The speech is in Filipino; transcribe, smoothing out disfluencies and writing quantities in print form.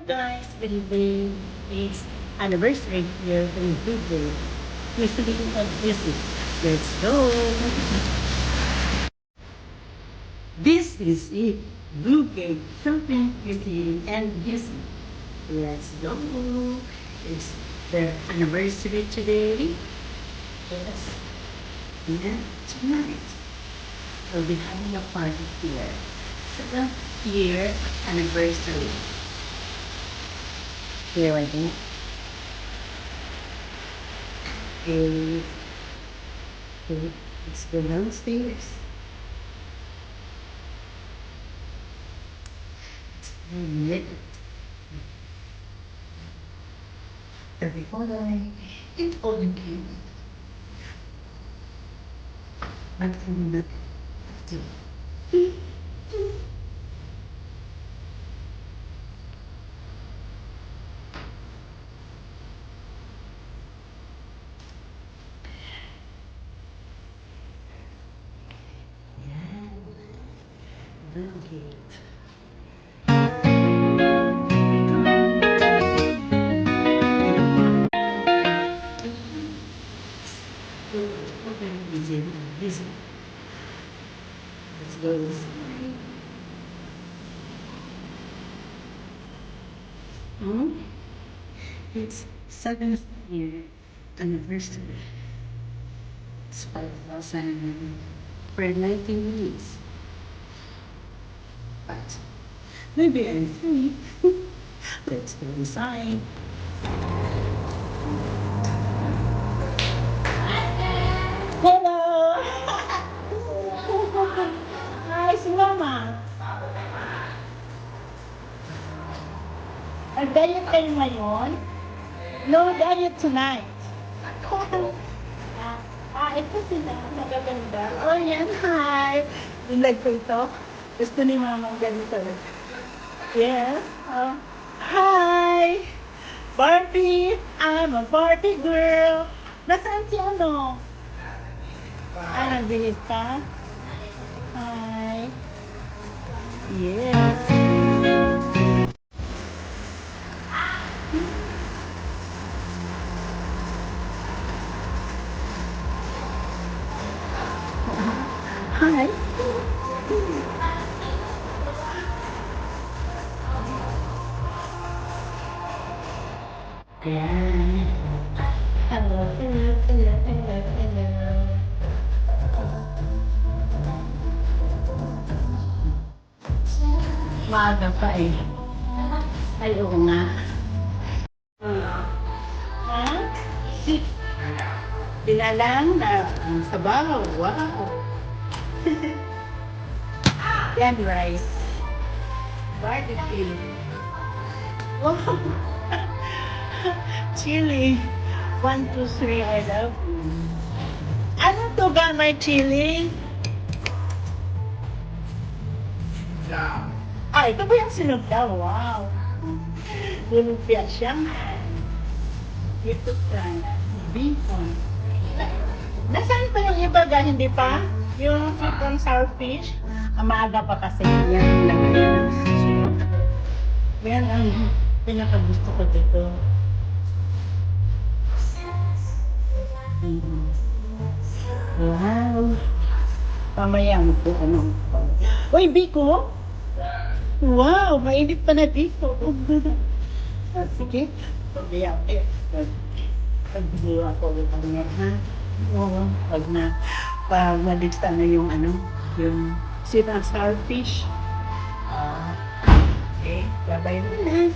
guys, good evening. It's anniversary here in Google. Listening of music. Let's go. This is it. Google something beauty and music. Let's go. It's their anniversary today. Yes. And tonight we'll be having a party here. 7th year anniversary. Here I go. Okay. Okay. Let's go downstairs. Lit. And before I eat all the cake, I'm going to yeah, the gate. Okay, busy. Busy. Let's go this way. Hmm? It's 7th year anniversary. It's 5,000 for 19 minutes. But maybe I'm free. Let's go inside. Hello! Hi, si Mama. Nag-diet kayo ngayon? No diet tonight. Ito sila. Magaganda. Oh, yan. Hi. Nilag ko ito. Gusto ni Mama ganito. Yes. Hi. Barbie. I'm a Barbie girl. Nasaan si ano? Nagbihis ka? Hi. Yes. Hi. Ayan. Hello, hello, hello, hello, hello. Maaga pa eh. Ay, oo nga. Ha? Binalang na sabaw. Wow. Yan rice. Barbecue. Wow. Chili. 1, 2, 3, I love you. Ano to ba may chili? Ito ba yung sinugda? Wow. Lumpia Shanghai. Ito ka. Bacon. Nasaan pa yung iba ga? Hindi pa? Yung sweet and sour fish? Maaga pa kasi yan lang yan. Yan ang pinakagusto ko dito. Wow. Pamaya mo po ano. Uy, Biko! Wow, mainit pa na dito. Sige. Pamaya ako. Pag-video ako ulit kanya, ha? Oo, pag naligta na yung ano, yung sweet and sour fish. Okay, babay mo na.